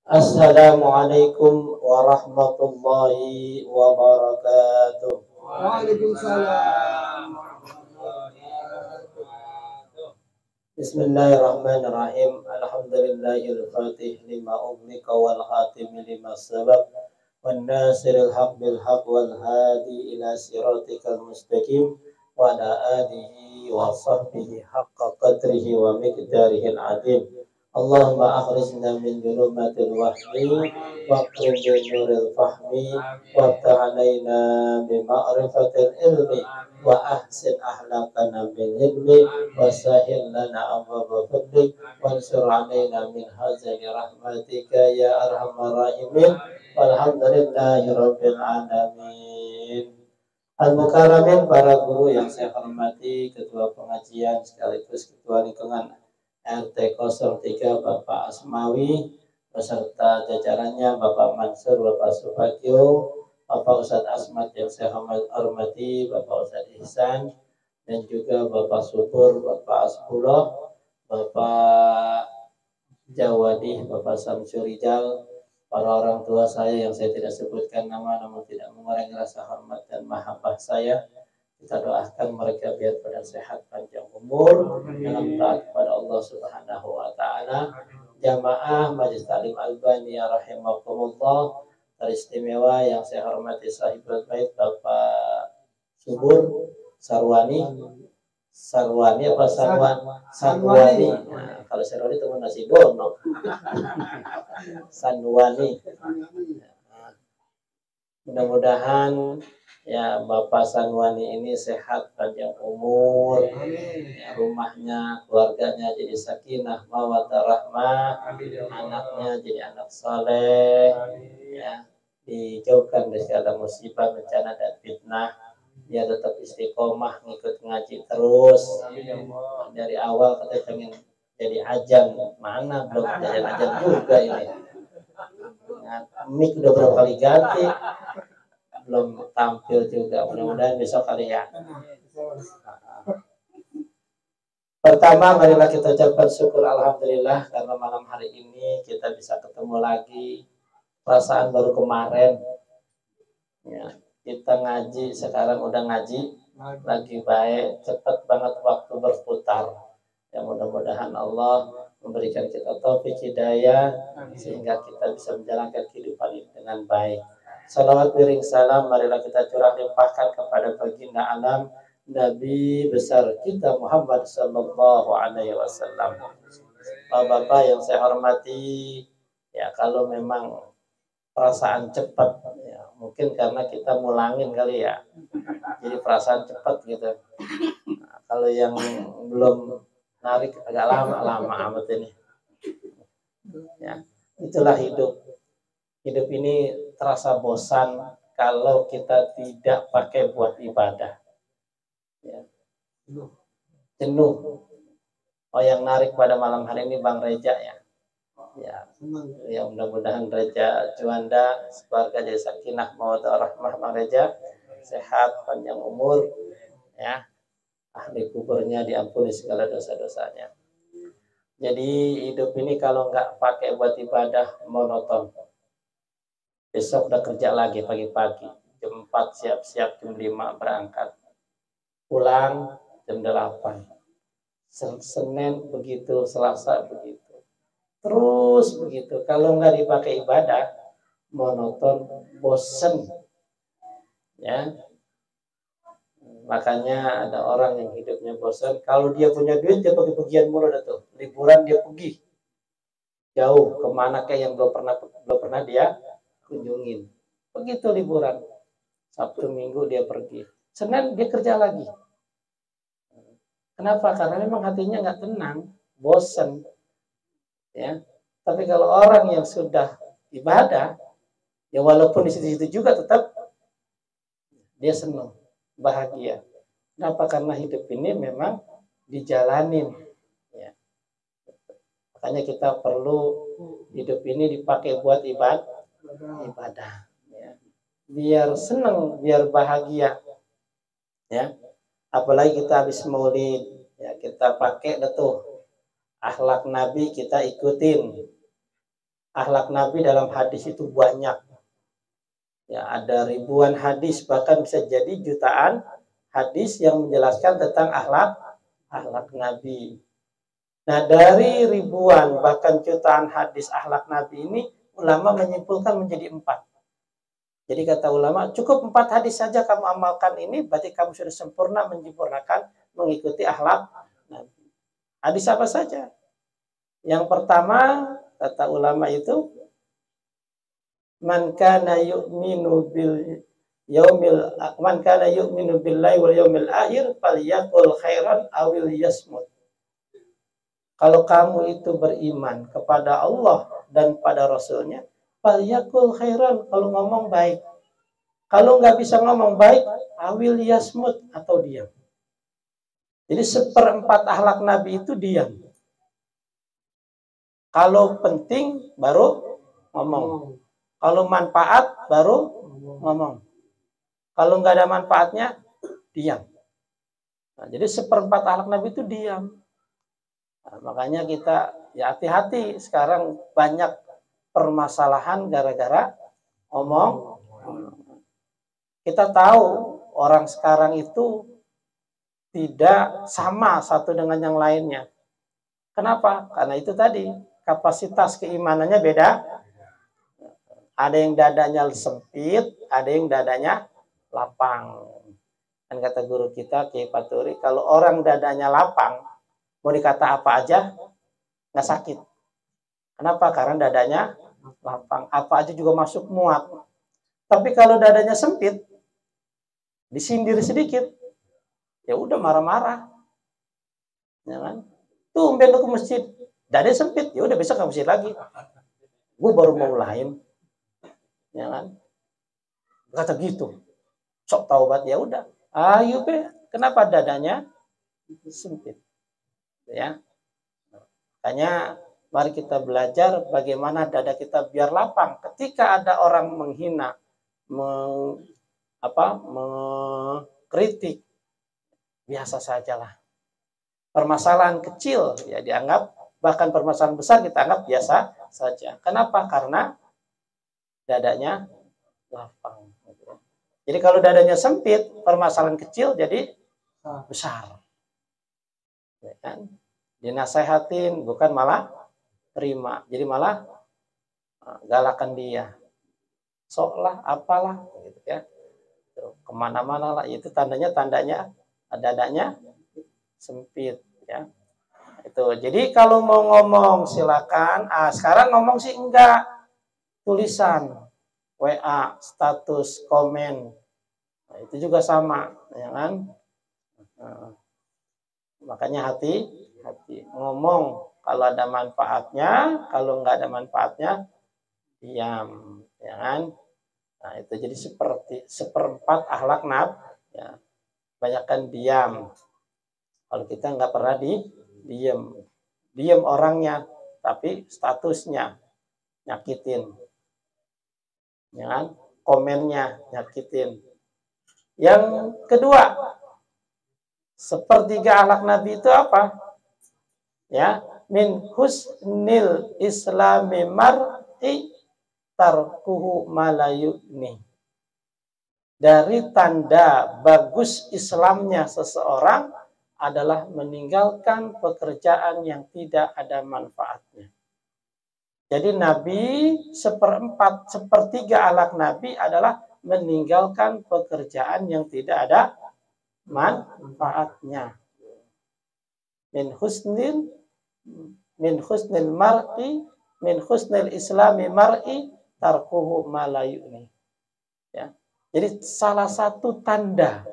Assalamualaikum warahmatullahi wabarakatuh. Waalaikumsalam. Bismillahirrahmanirrahim. Alhamdulillahil fatih lima ughliqa wal khatim lima sabaq wan nasiril haq bil haq wal hadi ila siratikal mustaqim wa ala alihi wa sahbihi haqqa qadrihi wa miqdarihil azim. Allahumma akhrijna min dhulumatil wahmi wa akrim bi nuril fahmi wa ta'alaina bi ma'rifatil ilmi wa ahsin ahlakana bil ilmi wa sahil lana abwaba fadlik wa ansur alaina min hazani rahmatika ya arhamar rahimin walhamdulillahi rabbil alamin. Al-Mukaramin, para guru yang saya hormati, ketua pengajian sekaligus ketua lingkungan RT 03 Bapak Asmawi beserta jajarannya Bapak Mansur, Bapak Subagio, Bapak Ustadz Asmat yang saya hormati, Bapak Ustadz Ihsan, dan juga Bapak Subur, Bapak Asbullah, Bapak Jawadi, Bapak Samsurijal, para orang tua saya yang saya tidak sebutkan nama namun tidak mengurangi rasa hormat dan mahabbah saya. Kita doakan mereka biar pada sehat panjang umur dalam taat kepada Allah Subhanahu wa taala. Jamaah Majelis Taklim Albani rahimakumullah, teristimewa yang saya hormati sahibul bait Bapak Subur Sarwani apa Sanwani. Nah, kalau Sarwani teman nasi dono. Sanwani. Mudah-mudahan ya Bapak Sanwani ini sehat panjang umur, ya, rumahnya, keluarganya jadi sakinah, mawaddah, rahmah, anaknya jadi anak soleh, ya, dijauhkan dari segala musibah, bencana dan fitnah. Dia tetap istiqomah ngikut ngaji terus. Dari awal katanya pengen jadi ajang, mana belum jadi ajang juga ini. Nah, mic udah berapa kali ganti, belum tampil juga. Mudah-mudahan besok kali ya. Pertama, marilah kita ucapkan syukur alhamdulillah karena malam hari ini kita bisa ketemu lagi. Perasaan baru kemarin ya, kita ngaji, sekarang udah ngaji lagi baik, cepat banget waktu berputar. Ya, mudah-mudahan Allah memberikan kita taufik hidayah sehingga kita bisa menjalankan kehidupan ini dengan baik. Salawat miring salam marilah kita curah limpahkan kepada baginda alam Nabi besar kita Muhammad sallallahu alaihi wasallam. Bapak-bapak yang saya hormati, ya kalau memang perasaan cepat ya, mungkin karena kita mulangin kali ya. Jadi perasaan cepat gitu. Nah, kalau yang belum narik agak lama amat ini. Ya, itulah hidup. Hidup ini terasa bosan kalau kita tidak pakai buat ibadah. Ya. Jenuh. Oh, yang narik pada malam hari ini Bang Reja ya. Ya mudah-mudahan Reja Juanda keluarga jadi sakinah mawaddah rahmah. Bang Reja sehat panjang umur ya, ahli kuburnya diampuni segala dosa-dosanya. Jadi hidup ini kalau nggak pakai buat ibadah monoton. Besok udah kerja lagi pagi-pagi, jam 4 siap-siap, jam 5 berangkat, pulang jam 8. Senin begitu, Selasa begitu. Terus begitu. Kalau nggak dipakai ibadah, monoton, bosen. Ya. Makanya ada orang yang hidupnya bosan. Kalau dia punya duit, dia pergi-pergian mulu dah tuh. Liburan dia pergi jauh kemana kayak yang belum pernah dia kunjungin. Begitu liburan. Sabtu Minggu dia pergi. Senin dia kerja lagi. Kenapa? Karena memang hatinya nggak tenang, bosan. Ya, tapi kalau orang yang sudah ibadah, ya walaupun di situ-situ juga tetap dia senang, bahagia. Kenapa? Karena hidup ini memang dijalanin. Ya. Makanya kita perlu hidup ini dipakai buat ibadah. Ya. Biar senang, biar bahagia. Ya. Apalagi kita habis maulid, ya kita pakai tuh akhlak Nabi kita ikutin. Akhlak Nabi dalam hadis itu banyak. Ya, ada ribuan hadis, bahkan bisa jadi jutaan hadis yang menjelaskan tentang akhlak Nabi. Nah, dari ribuan bahkan jutaan hadis akhlak Nabi ini, ulama menyimpulkan menjadi 4. Jadi kata ulama, cukup 4 hadis saja kamu amalkan ini, berarti kamu sudah sempurna menyempurnakan mengikuti akhlak Nabi. Hadis apa saja? Yang pertama, kata ulama itu, man kana yu'minu billahi wal yaumil akhir falyaqul khairan awil yasmut. Kalau kamu itu beriman kepada Allah dan pada Rasulnya, falyaqul khairan, kalau ngomong baik. Kalau nggak bisa ngomong baik, awil yasmut, atau diam. Jadi 1/4 akhlak Nabi itu diam. Kalau penting baru ngomong. Kalau manfaat baru ngomong. Kalau nggak ada manfaatnya, diam. Nah, jadi 1/4 akhlak Nabi itu diam. Nah, makanya kita ya hati-hati, sekarang banyak permasalahan gara-gara ngomong. Kita tahu orang sekarang itu tidak sama satu dengan yang lainnya. Kenapa? Karena itu tadi, kapasitas keimanannya beda. Ada yang dadanya sempit, ada yang dadanya lapang. Kan kata guru kita, Kiai Paturi, kalau orang dadanya lapang, mau dikata apa aja, nggak sakit. Kenapa? Karena dadanya lapang. Apa aja juga masuk muat. Tapi kalau dadanya sempit, disindir sedikit, ya udah marah-marah. Ya kan? Tumben lu ke masjid, dadanya sempit, ya udah besok ke masjid lagi. Gue baru mau lain. Ya kan? Kata gitu. Sok taubat, ya udah. Ayo be, kenapa dadanya sempit? Ya. Makanya mari kita belajar bagaimana dada kita biar lapang. Ketika ada orang menghina, mengkritik, biasa sajalah. Permasalahan kecil ya dianggap, bahkan permasalahan besar kita anggap biasa saja. Kenapa? Karena dadanya lapang. Jadi kalau dadanya sempit, permasalahan kecil jadi besar. Ya kan? Dinasehatin bukan malah terima. Jadi malah galakan dia. Sok lah, apalah gitu ya. Kemana-mana lah, itu tandanya dadanya sempit ya. Itu. Jadi kalau mau ngomong silakan. Sekarang ngomong sih enggak. Tulisan, WA, status, komen. Nah, itu juga sama, ya kan? Nah, makanya hati ngomong kalau ada manfaatnya, kalau nggak ada manfaatnya diam, ya kan? Nah, itu jadi seperti 1/4 akhlak Nabi, ya. Banyakkan diam. Kalau kita nggak pernah diam orangnya, tapi statusnya nyakitin, ya kan? Komennya nyakitin. Yang kedua, 1/3 akhlak Nabi itu apa? Ya, min husnil islami mar'i tarkuhu malayuni. Dari tanda bagus Islamnya seseorang adalah meninggalkan pekerjaan yang tidak ada manfaatnya. Jadi Nabi 1/3 akhlak Nabi adalah meninggalkan pekerjaan yang tidak ada manfaatnya. Min husnil mar'i, min husnil islami mar'i tarkuhu malayuni. Ya. Jadi salah satu tanda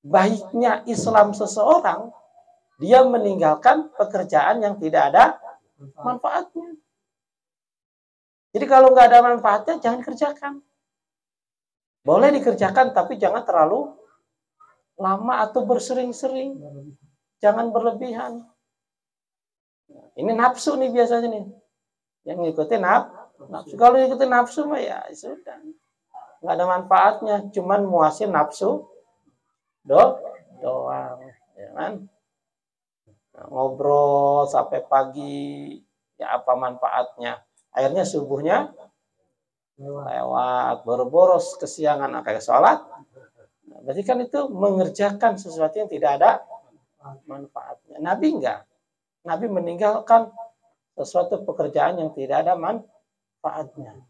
baiknya Islam seseorang, dia meninggalkan pekerjaan yang tidak ada manfaatnya. Jadi kalau nggak ada manfaatnya, jangan kerjakan. Boleh dikerjakan, tapi jangan terlalu lama atau bersering-sering. Jangan berlebihan. Ini nafsu nih biasanya nih. Yang ngikutin nafsu. Kalau ngikutin nafsu mah ya sudah. Nggak ada manfaatnya. Cuman muasin nafsu doang. Ya kan? Ngobrol sampai pagi. Ya apa manfaatnya? akhirnya subuhnya lewat, boros-boros kesiangan kayak sholat. Nah, berarti kan itu mengerjakan sesuatu yang tidak ada manfaatnya. Nabi enggak. Nabi meninggalkan sesuatu pekerjaan yang tidak ada manfaatnya.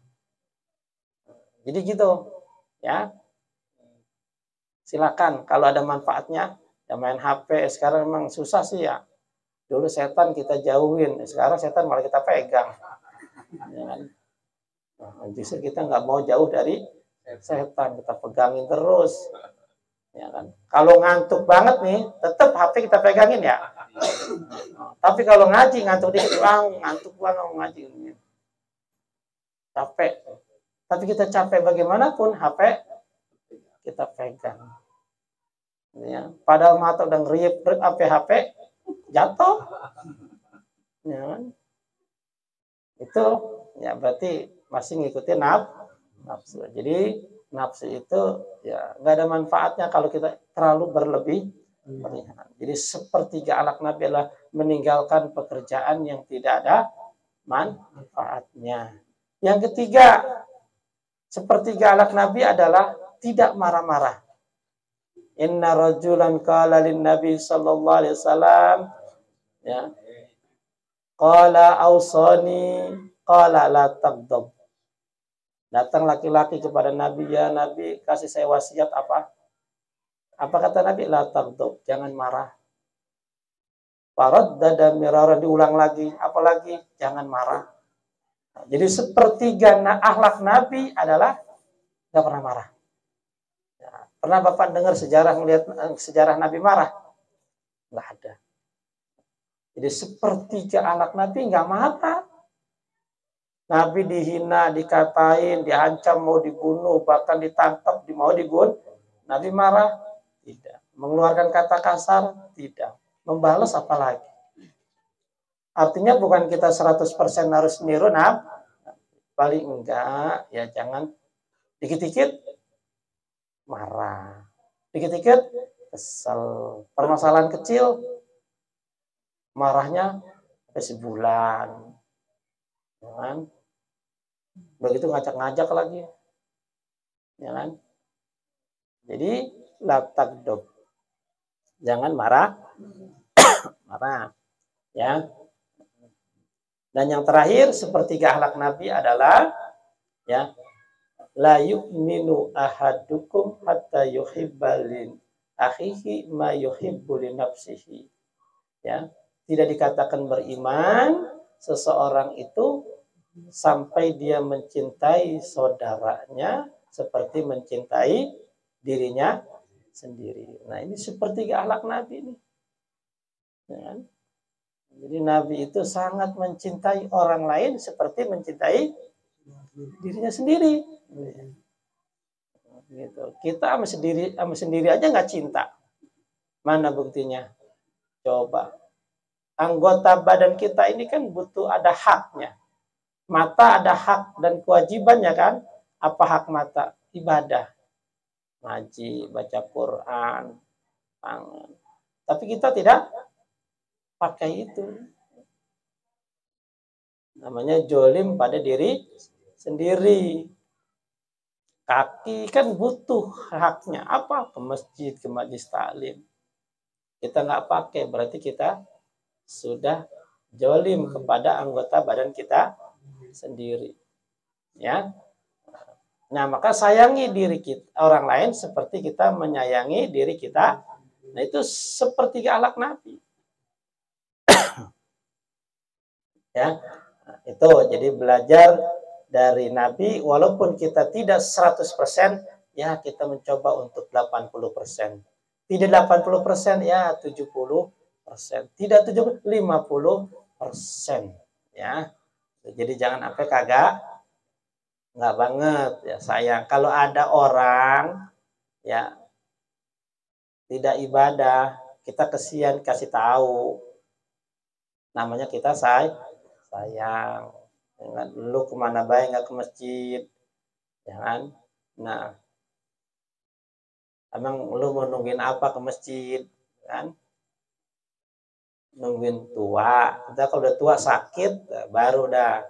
Jadi gitu, ya. Silakan kalau ada manfaatnya, ya main HP. Sekarang memang susah sih ya. Dulu setan kita jauhin, sekarang setan malah kita pegang. Ya kan? Nah, justru kita nggak mau jauh dari setan, kita pegangin terus. Ya kan? Kalau ngantuk banget nih, tetap HP kita pegangin ya. Tapi kalau ngaji ngantuk dikit, ngantuk banget ngaji. Capek. Tapi kita capek bagaimanapun, HP kita pegang. Ya, padahal mata udah ngeriep-ngeriep HP jatuh. Ya kan? Itu ya berarti masih ngikutin nafsu. Jadi nafsu itu ya nggak ada manfaatnya kalau kita terlalu berlebih. Jadi sepertiga akhlak Nabi adalah meninggalkan pekerjaan yang tidak ada manfaatnya. Yang ketiga, sepertiga akhlak Nabi adalah tidak marah-marah. Inna rajulan qala lin Nabi sallallahu alaihi wasallam, ya. Qala ausani qala la taghdab. Datang laki-laki kepada Nabi, ya Nabi kasih saya wasiat apa? Apa kata Nabi? La taghdab, jangan marah. Faraddada mirara, diulang lagi, apalagi jangan marah. Jadi sepertiga akhlak Nabi adalah nggak pernah marah. Ya, pernah Bapak dengar melihat sejarah Nabi marah? Nggak ada. Jadi sepertiga akhlak Nabi nggak marah. Nabi dihina, dikatain, diancam mau dibunuh, bahkan ditangkap, mau dibunuh. Nabi marah? Tidak. Mengeluarkan kata kasar? Tidak. Membalas apalagi? Artinya bukan kita 100% harus niru, paling enggak, ya jangan dikit-dikit marah, dikit-dikit kesel. Permasalahan kecil, marahnya sampai sebulan. Ya kan? Begitu ngajak-ngajak lagi. Ya kan? Jadi, la taghdab. Jangan marah. Marah. Ya. Dan yang terakhir, sepertiga akhlak Nabi adalah ya, la yu'minu ahadukum hatta yuhibba lin akhihi ma yuhibbu li nafsihi. Ya, tidak dikatakan beriman seseorang itu sampai dia mencintai saudaranya seperti mencintai dirinya sendiri. Nah, ini sepertiga akhlak Nabi ini. Ya. Jadi Nabi itu sangat mencintai orang lain seperti mencintai dirinya sendiri. Gitu. Kita sama sendiri aja nggak cinta. Mana buktinya? Coba. Anggota badan kita ini kan butuh ada haknya. Mata ada hak dan kewajibannya kan? Apa hak mata? Ibadah. Ngaji, baca Quran, tangan. Tapi kita tidak pakai itu. Namanya jolim pada diri sendiri. Kaki kan butuh haknya. Apa? Ke masjid, ke majlis taklim. Kita nggak pakai, berarti kita sudah jolim kepada anggota badan kita sendiri. Ya. Nah, maka sayangi diri kita, orang lain seperti kita menyayangi diri kita. Nah, itu seperti akhlak Nabi. Ya. Nah, itu jadi belajar dari Nabi, walaupun kita tidak 100%, ya kita mencoba untuk 80%. Tidak 80%, ya 70%. Tidak 70, 50%. Ya. Jadi jangan sampai kagak, nggak banget ya sayang. Kalau ada orang ya tidak ibadah, kita kesian kasih tahu. Namanya kita sayang. Lu kemana baik nggak ke masjid, ya kan? Nah, emang lu mau nungguin apa ke masjid, kan? Nungguin tua. Kita kalau udah tua sakit, baru dah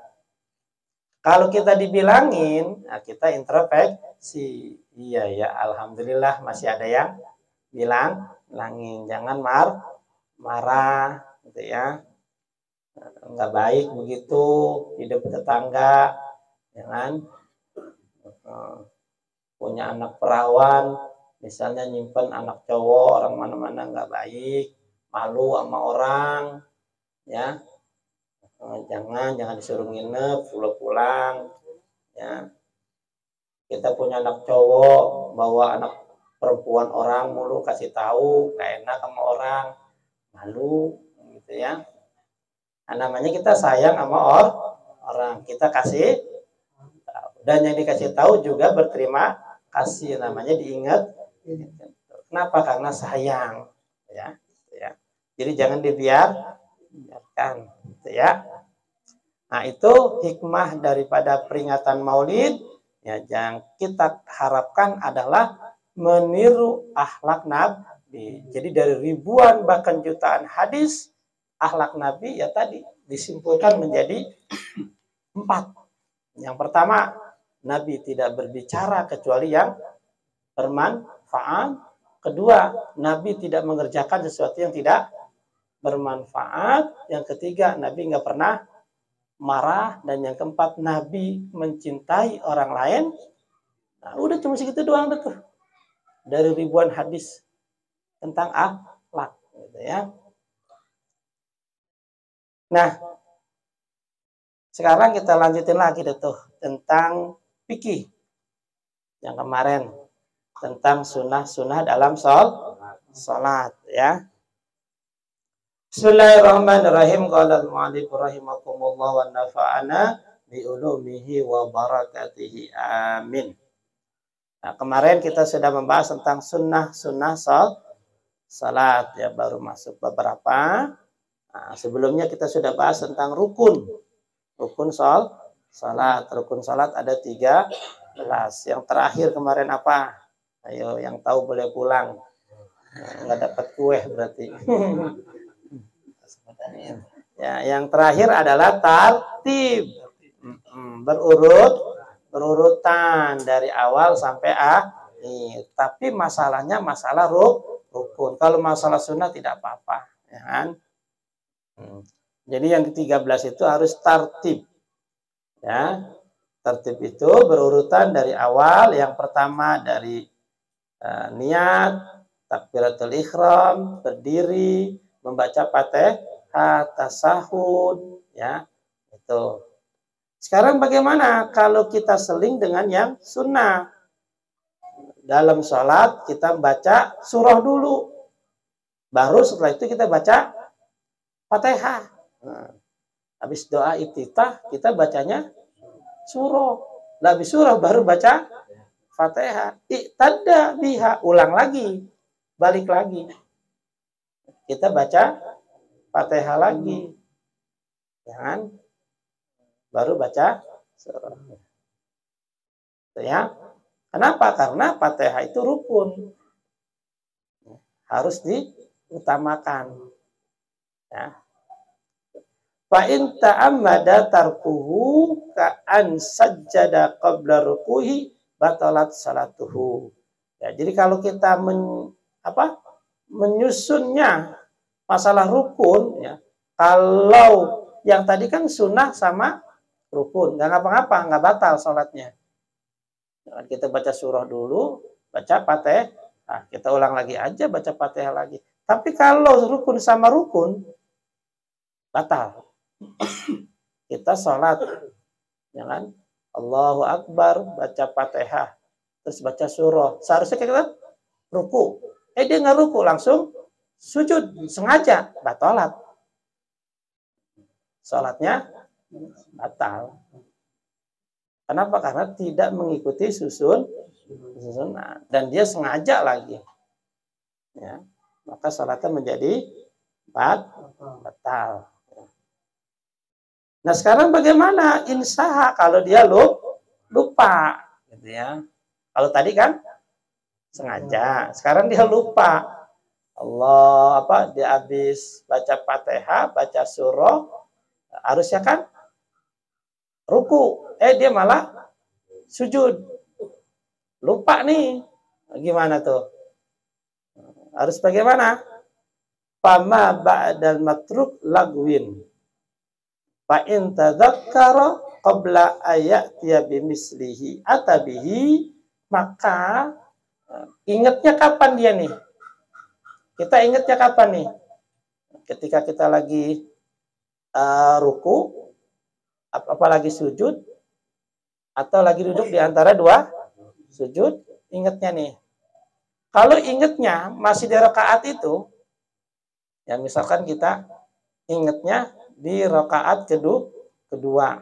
Kalau kita dibilangin, nah kita introspeksi. Iya ya, alhamdulillah masih ada yang bilangin. Jangan marah, gitu ya. Nggak baik begitu hidup tetangga, jangan punya anak perawan, misalnya nyimpen anak cowok orang mana-mana nggak baik, malu sama orang, ya. Jangan disuruh nginep, pulang, ya. Kita punya anak cowok, bawa anak perempuan orang mulu kasih tahu, gak enak sama orang, malu, gitu ya. Nah, namanya kita sayang sama orang, kita kasih, dan yang dikasih tahu juga berterima kasih, namanya diingat. Kenapa? Karena sayang, ya. Jadi jangan dibiarkan, gitu ya. Nah, itu hikmah daripada peringatan Maulid. Ya, yang kita harapkan adalah meniru akhlak Nabi. Jadi dari ribuan bahkan jutaan hadis akhlak Nabi ya tadi disimpulkan menjadi 4. Yang pertama, Nabi tidak berbicara kecuali yang bermanfaat. Kedua, Nabi tidak mengerjakan sesuatu yang tidak bermanfaat. Yang ketiga, Nabi nggak pernah marah. Dan yang keempat, Nabi mencintai orang lain. Nah, udah cuma segitu doang tuh dari ribuan hadis tentang akhlak, gitu ya. Nah, sekarang kita lanjutin lagi tuh tentang fikih yang kemarin tentang sunnah dalam sholat, ya. Bismillahirrahmanirrahim. Qala al-mu'allif rahimakumullah wa nafa'ana bi ulumihi wa barakatihi. Amin. Nah, kemarin kita sudah membahas tentang sunnah salat, ya, baru masuk beberapa. Nah, sebelumnya kita sudah bahas tentang rukun salat. Rukun salat ada 13. Yang terakhir kemarin apa? Ayo, yang tahu boleh pulang. Nggak dapat kue berarti. Ya, yang terakhir adalah tartib, berurutan dari awal sampai akhir. Tapi masalahnya masalah rukun. Kalau masalah sunnah tidak apa-apa, ya kan? Jadi yang ke-13 itu harus tartib, ya. Tartib itu berurutan dari awal. Yang pertama dari niat, takbiratul ihram, berdiri, membaca Fatihah, tasahud, ya. Itu. Sekarang bagaimana kalau kita seling dengan yang sunnah? Dalam sholat kita baca surah dulu, baru setelah itu kita baca Fatihah. Nah, habis doa iftitah kita bacanya surah. Habis surah baru baca Fatihah. Iqtada biha, ulang lagi, balik lagi. Kita baca Fatihah lagi. Jangan baru baca surah. Ya. Kenapa? Karena Fatihah itu rukun. Harus diutamakan. Ya. Fa in ta'ammada tarkuhu ka'an sajjada qabla rukuhi batalat salatuhu. Ya, jadi kalau kita menyusunnya masalah rukun, ya, kalau yang tadi kan sunnah sama rukun, nggak ngapa-ngapa, nggak batal sholatnya. Kita baca surah dulu, baca Fatihah, nah, kita ulang lagi aja, baca Fatihah lagi. Tapi kalau rukun sama rukun, batal. Kita sholat, jangan Allahu Akbar, baca Fatihah, terus baca surah. Seharusnya kita ruku. Dia nggak ruku, langsung sujud, sengaja, batalat. Sholatnya batal. Kenapa? Karena tidak mengikuti susunan. Dan dia sengaja lagi. Ya, maka sholatnya menjadi batal. Nah, sekarang bagaimana insaha kalau dia lupa, gitu ya. Kalau tadi kan sengaja, sekarang dia lupa. Dia habis baca Fatihah, baca surah, harusnya kan ruku, dia malah sujud. Lupa nih. Gimana tuh? Harus bagaimana? Fama ba'dal matruk lagwin. Fa in tadzakkara qabla ayatiya bimislihi atabihi, maka ingatnya kapan dia nih? Kita ingatnya kapan nih? Ketika kita lagi ruku, apalagi sujud, atau lagi duduk di antara dua sujud, ingatnya nih. Kalau ingatnya masih di rakaat itu, ya misalkan kita ingatnya di rakaat kedua,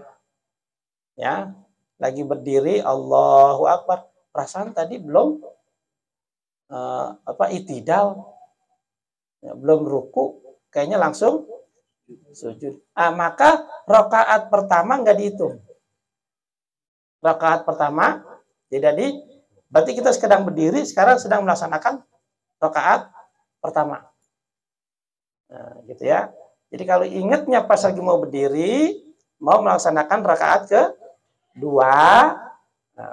ya lagi berdiri Allahu Akbar, perasaan tadi belum itidal, ya, belum ruku, kayaknya langsung sujud. Maka rakaat pertama nggak dihitung. Rakaat pertama tidak berarti kita sedang berdiri, sekarang sedang melaksanakan rakaat pertama. Nah, gitu ya. Jadi kalau ingatnya pas lagi mau berdiri, mau melaksanakan rakaat kedua,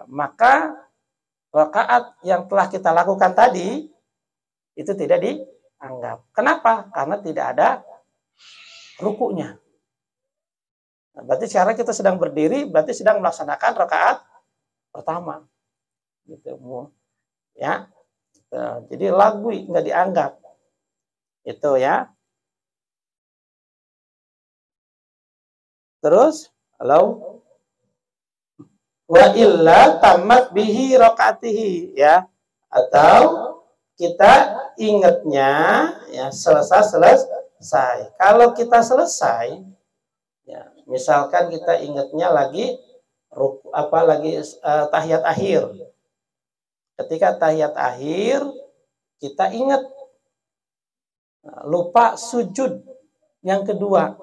maka rakaat yang telah kita lakukan tadi itu tidak dianggap. Kenapa? Karena tidak ada rukunya. Nah, berarti sekarang kita sedang berdiri, berarti sedang melaksanakan rakaat pertama. Gitu, ya. Jadi lagwi nggak dianggap. Itu ya. Terus, halo. Wa illa tamat bihi rakaatihi, ya. Atau kita ingatnya ya selesai. Kalau kita selesai, ya, misalkan kita ingatnya lagi tahiyat akhir. Ketika tahiyat akhir kita ingat lupa sujud yang kedua.